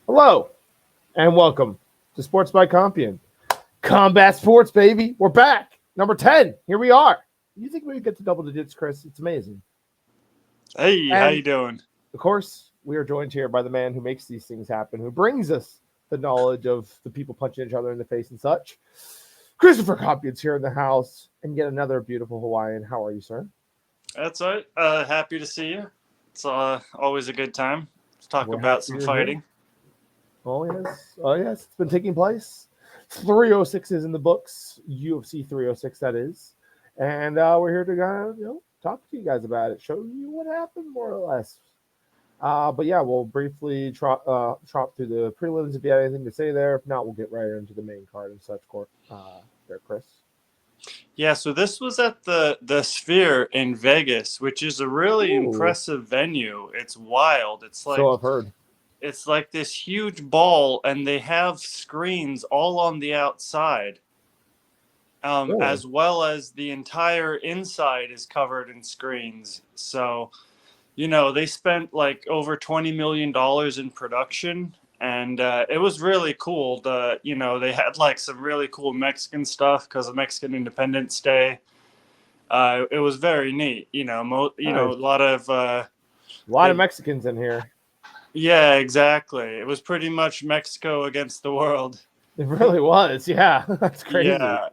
Hello and welcome to Sports by Compion. Combat Sports, baby. We're back. Number 10. Here we are. You think we would get to double digits, Chris? It's amazing. Hey, how And you doing? of course, we are joined here by the man who makes these things happen, who brings us the knowledge of the people punching each other in the face and such. Christopher Compion's here in the house, and yet another beautiful Hawaiian. How are you, sir? That's right. Happy to see you. It's always a good time to talk We're happy about some you're here. fighting. Oh, yes. Oh, yes. It's been taking place. 306 is in the books. UFC 306, that is. And we're here to talk to you guys about it, show you what happened, more or less. But yeah, we'll briefly trot through the prelims if you have anything to say there. If not, we'll get right into the main card and such. There, Chris. Yeah, so this was at the Sphere in Vegas, which is a really Ooh, impressive venue. It's wild. so I've heard. It's like this huge ball, and they have screens all on the outside, Really? as well as the entire inside is covered in screens. So they spent like over $20 million in production, and it was really cool. They had like some really cool Mexican stuff because of Mexican Independence Day. It was very neat. Nice. A lot of A lot of they. Mexicans in here. Yeah, exactly. It was pretty much Mexico against the world. It really was. Yeah, that's crazy. Yeah,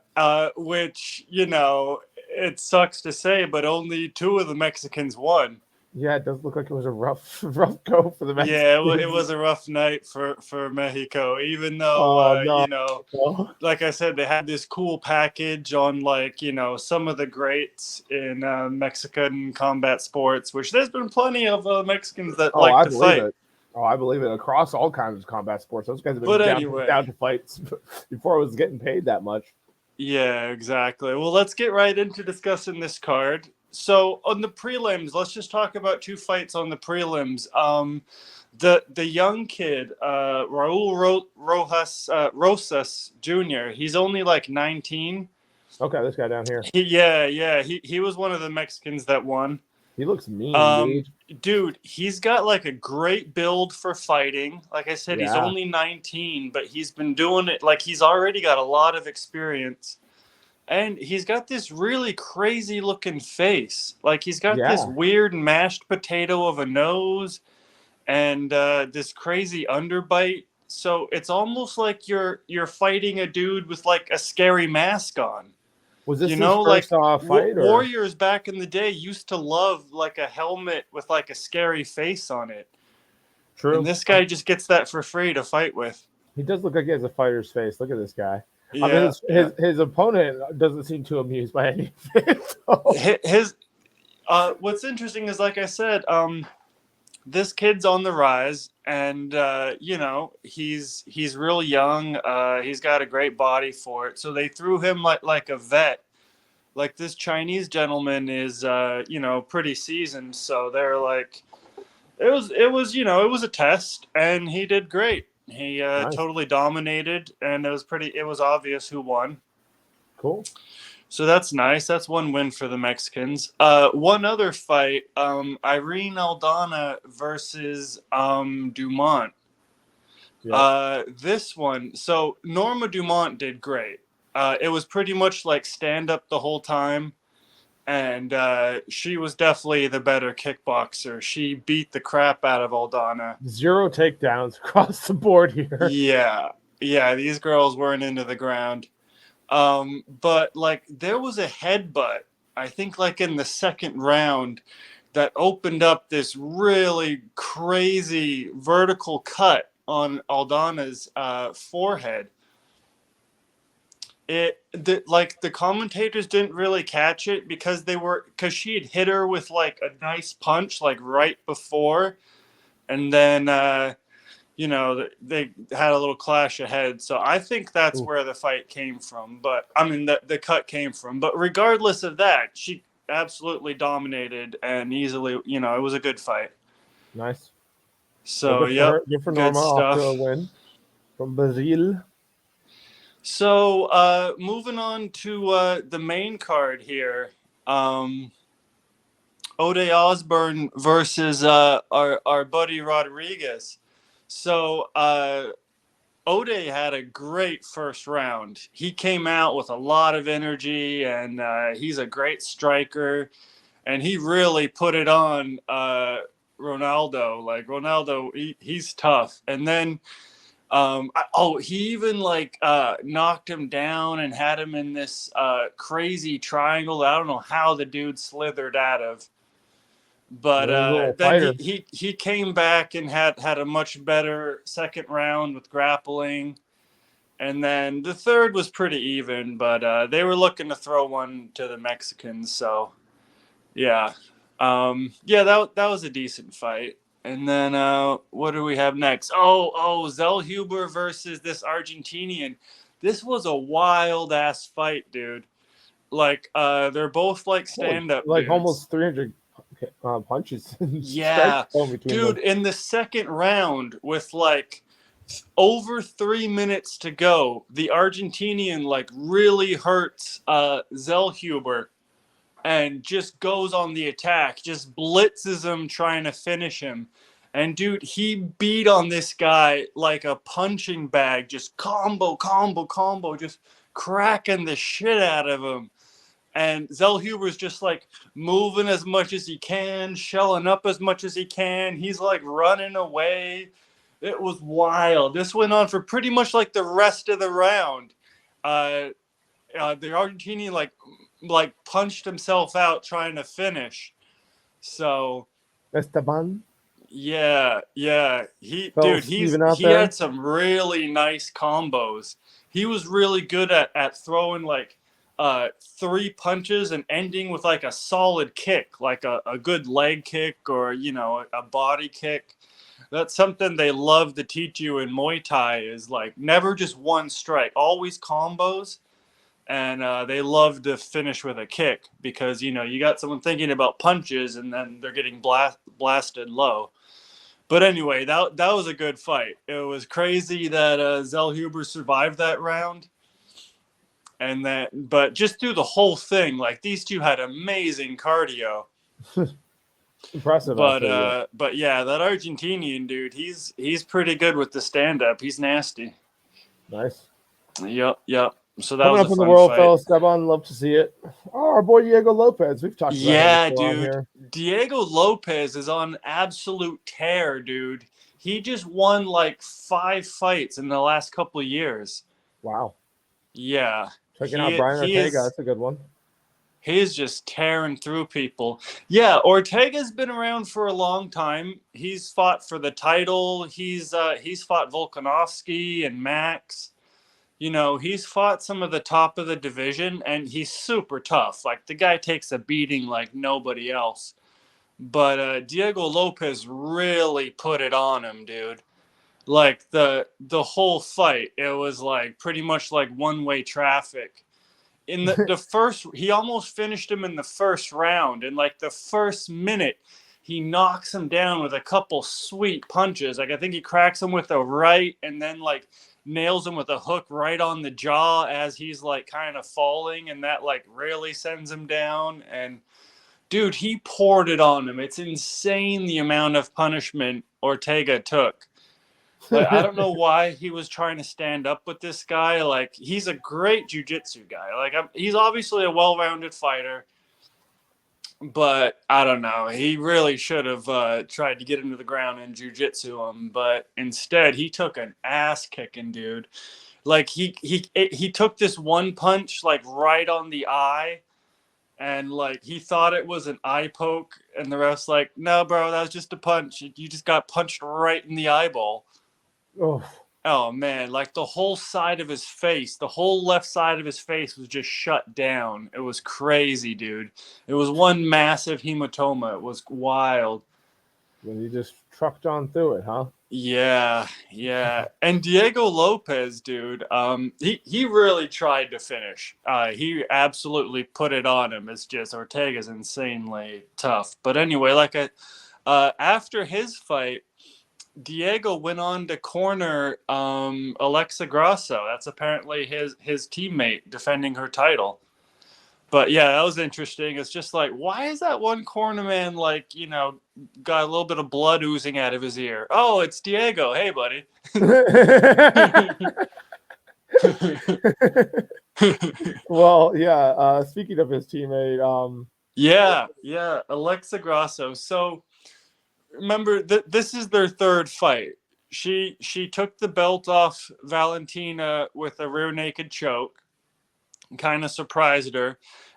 which it sucks to say, but only two of the Mexicans won. Yeah, it does look like it was a rough, rough go for the Yeah, it Mexicans. was a rough night for Mexico, even though, Oh no. like I said, they had this cool package on, like, some of the greats in Mexican combat sports, which there's been plenty of Mexicans that Oh, like I to believe fight. it. Oh, I believe it across all kinds of combat sports. Those guys have been But down anyway, to fights before I was getting paid that much. yeah, exactly. Well, let's get right into discussing this card. So on the prelims, let's just talk about two fights on the prelims. The young kid, Rosas Jr. He's only like 19. Okay, this guy down here. He was one of the Mexicans that won. He looks mean, Um, dude. Dude, he's got like a great build for fighting. Like I said, he's Yeah, only 19, but he's been doing it. Like, he's already got a lot of experience. And he's got this really crazy looking face. Like, he's got this yeah. weird mashed potato of a nose and this crazy underbite. So it's almost like you're fighting a dude with like a scary mask on. Was this his first Like fight, or warriors back in the day used to love like a helmet with like a scary face on it. And true? this guy just gets that for free to fight with. He does look like he has a fighter's face. Look at this guy. I mean, Yeah, yeah. his opponent doesn't seem too amused by any of it. So. His what's interesting is, like I said, this kid's on the rise, and he's real young. He's got a great body for it. So they threw him like a vet. Like, this Chinese gentleman is pretty seasoned. So they're like, it was a test, and he did great. He Nice, totally dominated, and it was obvious who won. cool. So that's nice. That's one win for the Mexicans. One other fight, Irene Aldana versus Dumont. Yep. This one, so Norma Dumont did great. It was pretty much like stand up the whole time, and she was definitely the better kickboxer. She beat the crap out of Aldana. Zero takedowns across the board here. Yeah, yeah, these girls weren't into the ground. But like, there was a headbutt, I think like in the second round, that opened up this really crazy vertical cut on Aldana's forehead. The commentators didn't really catch it because she had hit her with like a nice punch like right before, and then they had a little clash ahead. So I think that's Ooh, where the fight came from. But I mean, the cut came from. But regardless of that, she absolutely dominated and easily. It was a good fight. nice. Well, So good for yep, her. Good for good Norma, off to a stuff. win from Brazil. So moving on to the main card here. Ode Osborne versus our buddy Rodriguez. So Ode had a great first round. He came out with a lot of energy, and he's a great striker. And he really put it on Ronaldo. Like Ronaldo, he's tough. And then, he even like knocked him down and had him in this crazy triangle that I don't know how the dude slithered out of. But He's a little then fighter. he came back and had a much better second round with grappling. And then the third was pretty even, but they were looking to throw one to the Mexicans. So, yeah. That was a decent fight. And then what do we have next? Zellhuber versus this Argentinian. This was a wild ass fight, dude. Like they're both like Holy, stand up like dudes. almost 300 punches and strikes Yeah, going between dude. them. In the second round, with like over 3 minutes to go, the Argentinian like really hurts Zellhuber and just goes on the attack, just blitzes him, trying to finish him. And dude, he beat on this guy like a punching bag, just combo, just cracking the shit out of him. And Zellhuber's just like moving as much as he can, shelling up as much as he can. He's like running away. It was wild. This went on for pretty much like the rest of the round. Uh, the Argentinian like punched himself out trying to finish. So Esteban yeah. fell Steven out He there. had some really nice combos. He was really good at throwing like three punches and ending with like a solid kick, like a good leg kick or a body kick. That's something they love to teach you in Muay Thai is like never just one strike, always combos. And they love to finish with a kick because you got someone thinking about punches and then they're getting blasted low. But anyway, that was a good fight. It was crazy that Zellhuber survived that round, and but just through the whole thing, like these two had amazing cardio. Impressive, But actually. Yeah. but yeah, that Argentinian dude, he's pretty good with the stand up. He's nasty. Nice. Yep. So that Coming was up a in the fun world, fight. fellas, Esteban, love to see it. Oh, our boy Diego Lopez. We've talked about him Yeah, before on dude. here. Diego Lopez is on absolute tear, dude. He just won like 5 fights in the last couple of years. Wow. Yeah. Checking out Brian Ortega. That's a good one. He is just tearing through people. Yeah, Ortega's been around for a long time. He's fought for the title. He's fought Volkanovski and Max. He's fought some of the top of the division, and he's super tough. Like the guy takes a beating like nobody else. But Diego Lopez really put it on him, dude. Like the whole fight, it was like pretty much like one-way traffic. In the first, he almost finished him in the first round. In like the first minute, he knocks him down with a couple sweet punches. Like I think he cracks him with a right, and then like nails him with a hook right on the jaw as he's like kind of falling, and that like really sends him down. And dude, he poured it on him. It's insane the amount of punishment Ortega took. Like, I don't know why he was trying to stand up with this guy. Like, he's a great jiu-jitsu guy. Like, he's obviously a well-rounded fighter, but I don't know. He really should have tried to get him to the ground and jiu-jitsu him, but instead he took an ass kicking, dude. Like, he took this one punch like right on the eye, and like he thought it was an eye poke, and the ref's like, "No, bro, that was just a punch. You just got punched right in the eyeball." Oh, Oh man, like the whole side of his face, the whole left side of his face was just shut down. It was crazy, dude. It was one massive hematoma. It was wild. when you just trucked on through it, huh? Yeah. And Diego Lopez, dude, he really tried to finish. He absolutely put it on him. It's just Ortega's insanely tough. But anyway, after his fight, Diego went on to corner Alexa Grasso. That's apparently his teammate defending her title. But yeah, that was interesting. It's just like, why is that one corner man like, got a little bit of blood oozing out of his ear? Oh, it's Diego. Hey, buddy. Well, yeah. Speaking of his teammate, yeah, Alexa Grasso. So remember that this is their third fight. She took the belt off Valentina with a rear naked choke, kind of surprised her.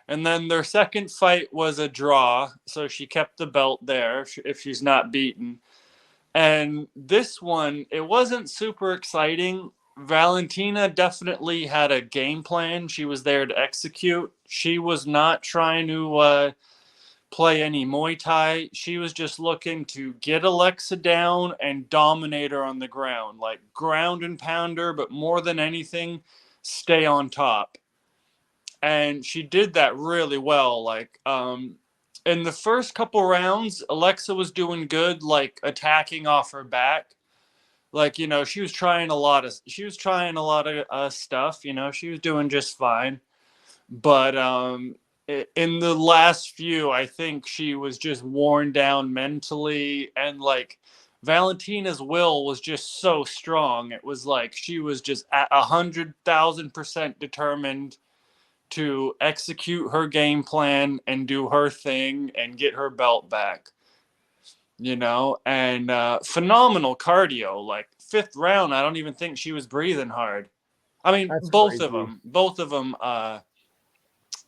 And then their second fight was a draw, so she kept the belt there if she's not beaten. And this one, it wasn't super exciting. Valentina definitely had a game plan. She was there to execute. She was not trying to play any Muay Thai. She was just looking to get Alexa down and dominate her on the ground, like ground and pound her, but more than anything, stay on top. And she did that really well. Like, in the first couple rounds, Alexa was doing good, like attacking off her back. Like, she was trying a lot of stuff. She was doing just fine. But in the last few, I think she was just worn down mentally, and like Valentina's will was just so strong. It was like she was just at 100,000% determined to execute her game plan and do her thing and get her belt back. And phenomenal cardio. Like fifth round, I don't even think she was breathing hard. I mean, that's both crazy. of them.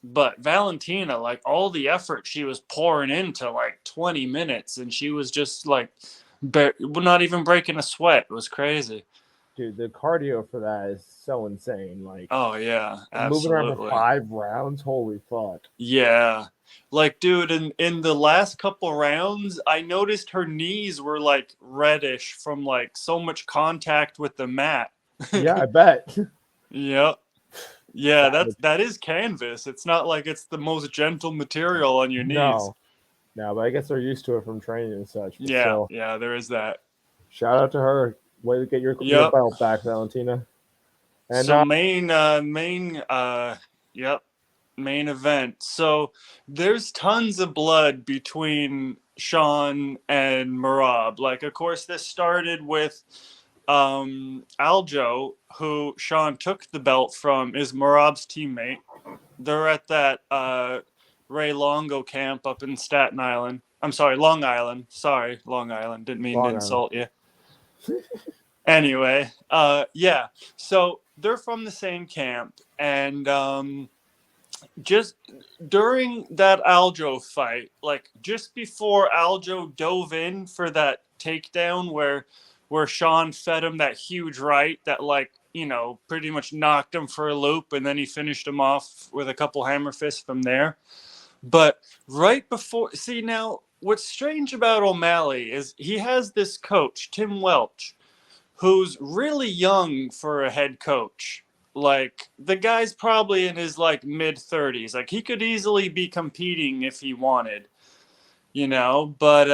But Valentina, like all the effort she was pouring into like 20 minutes, and she was just like, not even breaking a sweat. It was crazy. Dude, the cardio for that is so insane. Like Oh yeah, moving around for absolutely. 5 rounds, holy fuck. Yeah. Like, dude, in the last couple rounds, I noticed her knees were like reddish from like so much contact with the mat. Yeah, I bet. Yep. Yeah, Savage. that is canvas. It's not like it's the most gentle material on your knees. No, no, but I guess they're used to it from training and such. But Yeah, still, yeah, there is that. shout out to her. Way to get your Yep. belt back, Valentina. And So yep, main event. So there's tons of blood between Sean and Marab. Like, of course, this started with Aljo, who Sean took the belt from, is Marab's teammate. They're at that Ray Longo camp up in Staten Island. I'm sorry, Long Island. Sorry, Long Island. Didn't mean to Long Island. insult you. Anyway, yeah. So they're from the same camp, and just during that Aljo fight, like just before Aljo dove in for that takedown where Sean fed him that huge right that like, pretty much knocked him for a loop, and then he finished him off with a couple hammer fists from there. But right before, see, now what's strange about O'Malley is he has this coach, Tim Welch, who's really young for a head coach. Like the guy's probably in his like mid 30s. Like he could easily be competing if he wanted, but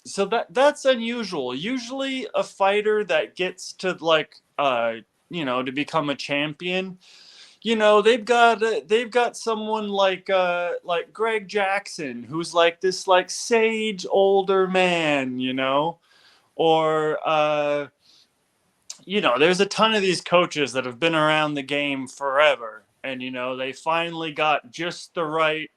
so that's unusual. Usually a fighter that gets to like to become a champion, they've got someone like Greg Jackson, who's like this like sage older man, or there's a ton of these coaches that have been around the game forever. And, they finally got just the right,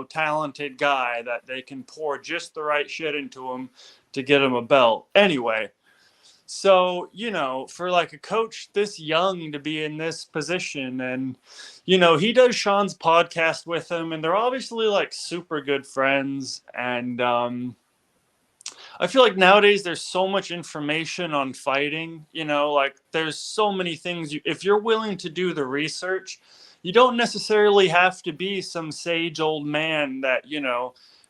talented guy that they can pour just the right shit into him to get him a belt. Anyway, so, for like a coach this young to be in this position, and, he does Sean's podcast with him, and they're obviously like super good friends. And, I feel like nowadays there's so much information on fighting, like there's so many things. If you're willing to do the research, you don't necessarily have to be some sage old man that,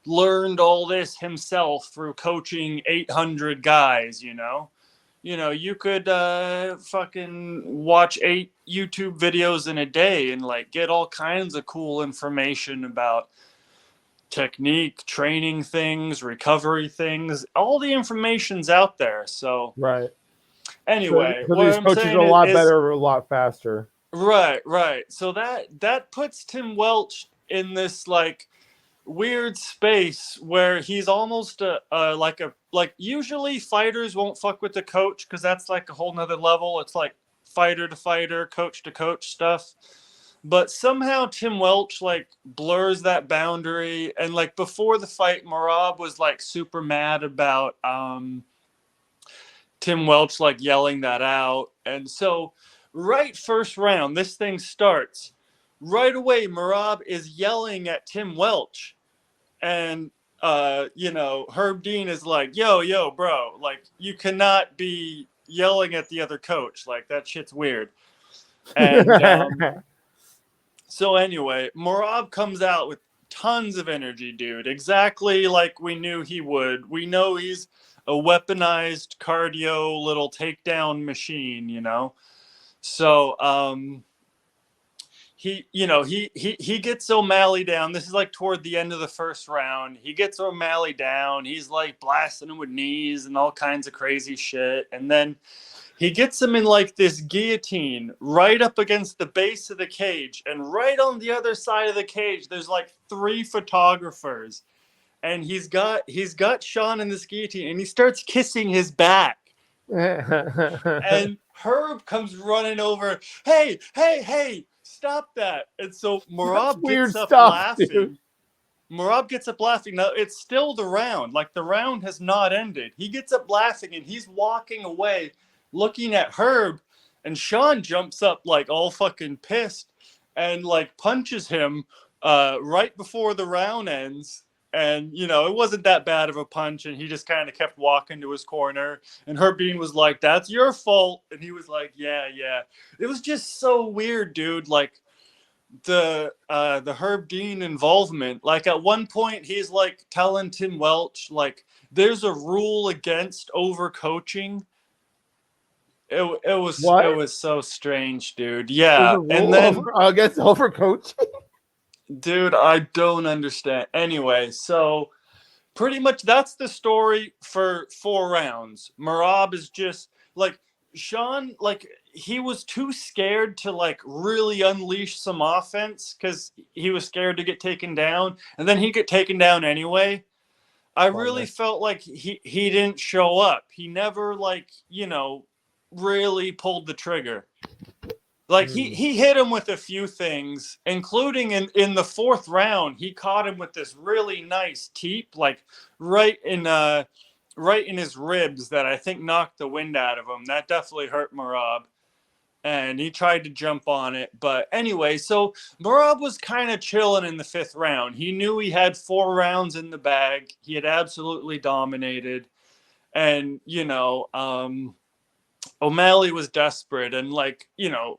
learned all this himself through coaching 800 guys, you could fucking watch 8 YouTube videos in a day and like get all kinds of cool information about technique, training things, recovery things. All the information's out there. So right. anyway, So what these I'm coaches are a saying lot is better, a lot faster. right. So that puts Tim Welch in this like weird space where he's almost like usually fighters won't fuck with the coach because that's like a whole nother level. It's like fighter to fighter, coach to coach stuff. But somehow Tim Welch like blurs that boundary, and like before the fight, Marab was like super mad about Tim Welch like yelling that out. And so right first round, this thing starts. Right away, Marab is yelling at Tim Welch. And Herb Dean is like, yo, bro, like you cannot be yelling at the other coach. Like that shit's weird. And so anyway, Marab comes out with tons of energy, dude. Exactly like we knew he would. We know he's a weaponized cardio little takedown machine, you know. So he gets O'Malley down. This is like toward the end of the first round. He gets O'Malley down. He's like blasting him with knees and all kinds of crazy shit. And then he gets him in like this guillotine right up against the base of the cage. And right on the other side of the cage, there's like 3 photographers. And he's got Sean in this guillotine, and he starts kissing his back. And Herb comes running over. Hey, stop that. And so Marab gets up laughing. Dude. Marab gets up laughing. Now, it's still the round. Like, the round has not ended. He gets up laughing, and he's walking away looking at Herb. And Sean jumps up, like, all fucking pissed and, like, punches him right before the round ends. And, you know, it wasn't that bad of a punch. And he just kind of kept walking to his corner. And Herb Dean was like, that's your fault. And he was like, yeah. It was just so weird, dude. Like, the Herb Dean involvement. Like, at one point, he's, like, telling Tim Welch, like, there's a rule against overcoaching. It was so strange, dude. Yeah. And then against overcoaching. Dude, I don't understand. Anyway, so pretty much that's the story for 4 rounds. Marab is just like Sean, like he was too scared to like really unleash some offense because he was scared to get taken down, and then he'd get taken down anyway. I really felt like he didn't show up. He never like, really pulled the trigger. Like he hit him with a few things, including in the 4th round, he caught him with this really nice teep, like right in his ribs that I think knocked the wind out of him. That definitely hurt Marab. And he tried to jump on it. But anyway, so Marab was kind of chilling in the 5th round. He knew he had 4 rounds in the bag. He had absolutely dominated. And, O'Malley was desperate, and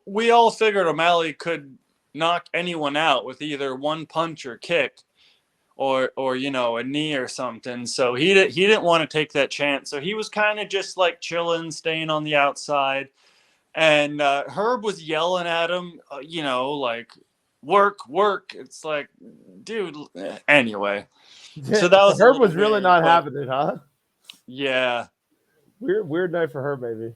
we all figured O'Malley could knock anyone out with either one punch or kick or a knee or something. So he didn't want to take that chance. So he was kind of just like chilling, staying on the outside. And Herb was yelling at him, like work. It's like, dude, anyway. So that was Herb was really not having it, huh? Yeah. Weird night for Herb, maybe.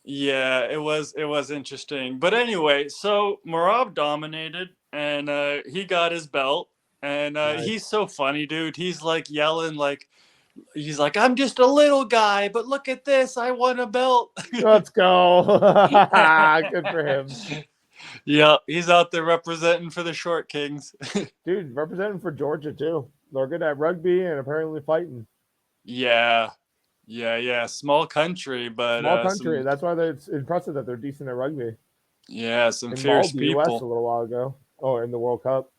Yeah, it was interesting. But anyway, so Marab dominated, and he got his belt. And nice. He's so funny, dude. He's like yelling, he's like, I'm just a little guy, but look at this. I won a belt. Let's go. Good for him. Yeah, he's out there representing for the Short Kings. Dude, representing for Georgia, too. They're good at rugby and apparently fighting. Yeah. Small country, but small country. That's why it's impressive that they're decent at rugby. Yeah, some fierce people. US a little while ago. Oh, in the World Cup.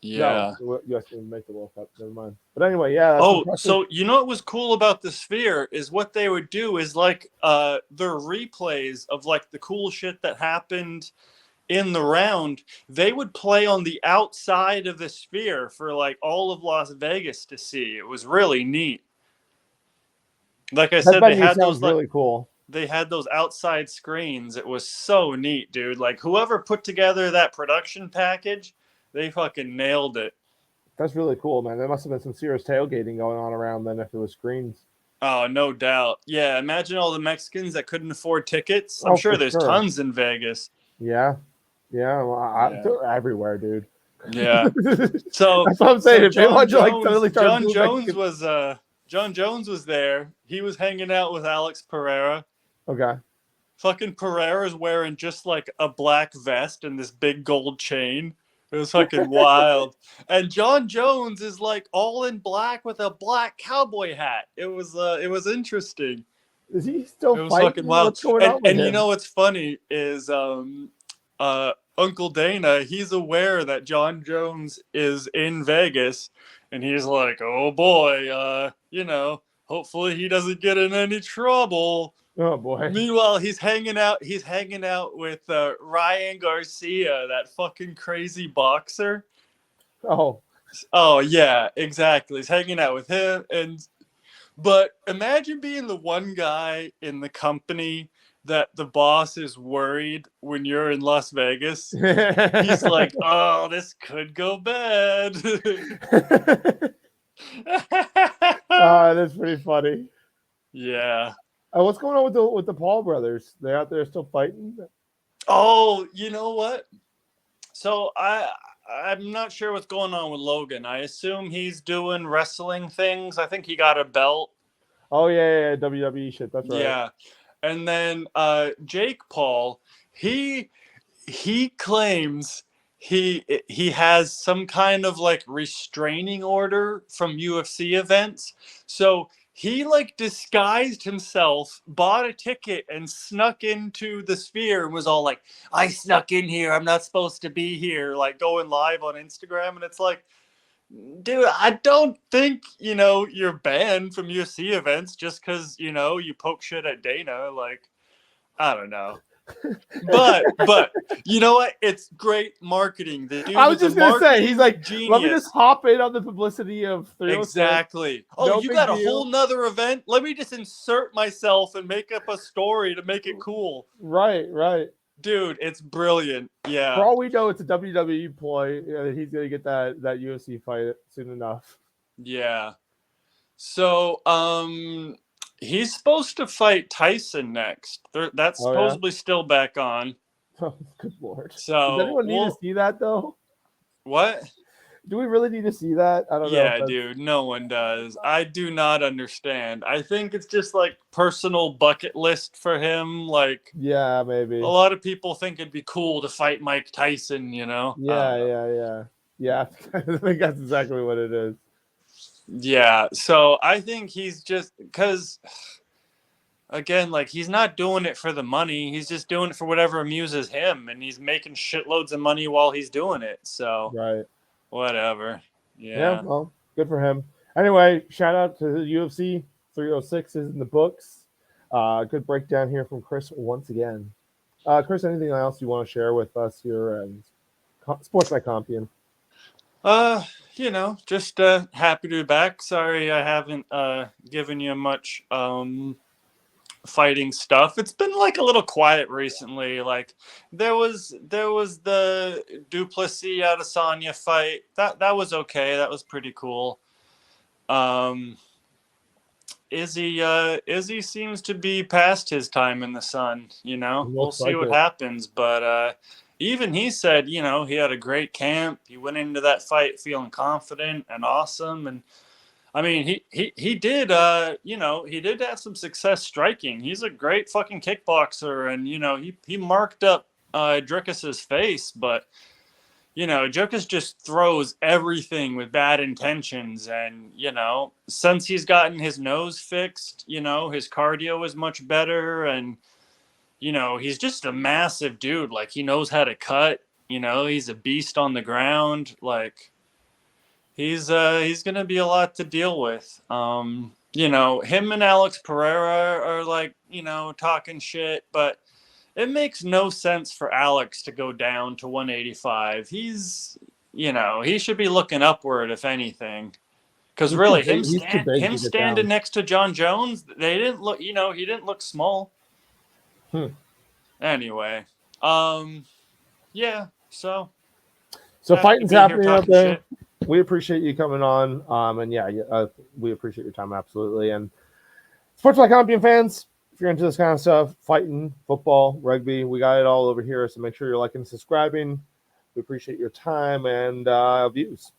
Yeah. No, US didn't make the World Cup. Never mind. But anyway, yeah. So what was cool about the Sphere is what they would do is like their replays of like the cool shit that happened in the round. They would play on the outside of the Sphere for like all of Las Vegas to see. It was really neat. Like I said, they had those really cool. They had those outside screens. It was so neat, dude. Like whoever put together that production package, they fucking nailed it. That's really cool, man. There must have been some serious tailgating going on around then if it was screens. Oh, no doubt. Yeah, imagine all the Mexicans that couldn't afford tickets. I'm sure there's tons in Vegas. Yeah. Well, they're everywhere, dude. Yeah. So that's what I'm saying. so If they want to like suddenly start John doing Jones like, was John Jones was there. He was hanging out with Alex Pereira. okay. Fucking Pereira's wearing just like a black vest and this big gold chain. It was fucking wild. And John Jones is like all in black with a black cowboy hat. It was interesting. Is he still It was fucking fighting? wild. What's going on with And you him? know what's funny is Uncle Dana, he's aware that John Jones is in Vegas, and he's like, "Oh boy, hopefully he doesn't get in any trouble." Oh boy. Meanwhile, he's hanging out. He's hanging out with Ryan Garcia, that fucking crazy boxer. Oh. Oh yeah, exactly. He's hanging out with him, but imagine being the one guy in the company that the boss is worried when you're in Las Vegas. He's like, "Oh, this could go bad." That's pretty funny. Yeah. What's going on with the Paul brothers? They out there still fighting? Oh, you know what? So I'm not sure what's going on with Logan. I assume he's doing wrestling things. I think he got a belt. Oh yeah, WWE shit. That's right. Yeah. And then Jake Paul, he claims he has some kind of like restraining order from UFC events. So he like disguised himself, bought a ticket, and snuck into the Sphere and was all like, "I snuck in here. I'm not supposed to be here." Like going live on Instagram, and it's like, dude, I don't think you're banned from UFC events just because you poke shit at Dana. Like, I don't know. But you know what? It's great marketing. The dude I was is a just gonna say, he's marketing like, genius. let me just hop in on the publicity of 306. Exactly. Oh, No you big got a deal. whole nother event? Let me just insert myself and make up a story to make it cool. Right. Dude, it's brilliant. Yeah. For all we know, it's a WWE ploy. He's gonna get that UFC fight soon enough. Yeah. So, he's supposed to fight Tyson next. That's supposedly still back on. Oh, good lord. So, does anyone need to see that though? What? Do we really need to see that? I don't know. Yeah, dude, no one does. I do not understand. I think it's just like personal bucket list for him. Like, yeah, maybe. A lot of people think it'd be cool to fight Mike Tyson, Yeah. I think that's exactly what it is. Yeah, so I think he's just because, again, like he's not doing it for the money. He's just doing it for whatever amuses him, and he's making shitloads of money while he's doing it. So, right. Whatever. Yeah, well, good for him. Anyway, shout out to the UFC 306 is in the books. Good breakdown here from Chris once again. Chris, anything else you want to share with us here and Sports by Compion? Just happy to be back. Sorry I haven't given you much fighting stuff. It's been like a little quiet recently. Like there was the Duplessis Adesanya fight. That was okay. That was pretty cool. Izzy seems to be past his time in the sun, We'll see what happens, but even he said, he had a great camp. He went into that fight feeling confident and awesome, and I mean, he did, he did have some success striking. He's a great fucking kickboxer, and he marked up Dricus's face, but Dricus just throws everything with bad intentions, and since he's gotten his nose fixed, his cardio is much better, and he's just a massive dude. Like he knows how to cut. He's a beast on the ground. Like. He's gonna be a lot to deal with. Him and Alex Pereira are like, talking shit, but it makes no sense for Alex to go down to 185. He's, he should be looking upward if anything. Because really, him standing next to John Jones, they didn't look, he didn't look small. Anyway, yeah. So fighting's happening out there. Shit. We appreciate you coming on. And we appreciate your time, absolutely. And Sports by Compion fans, if you're into this kind of stuff, fighting, football, rugby, we got it all over here. So make sure you're liking and subscribing. We appreciate your time and views.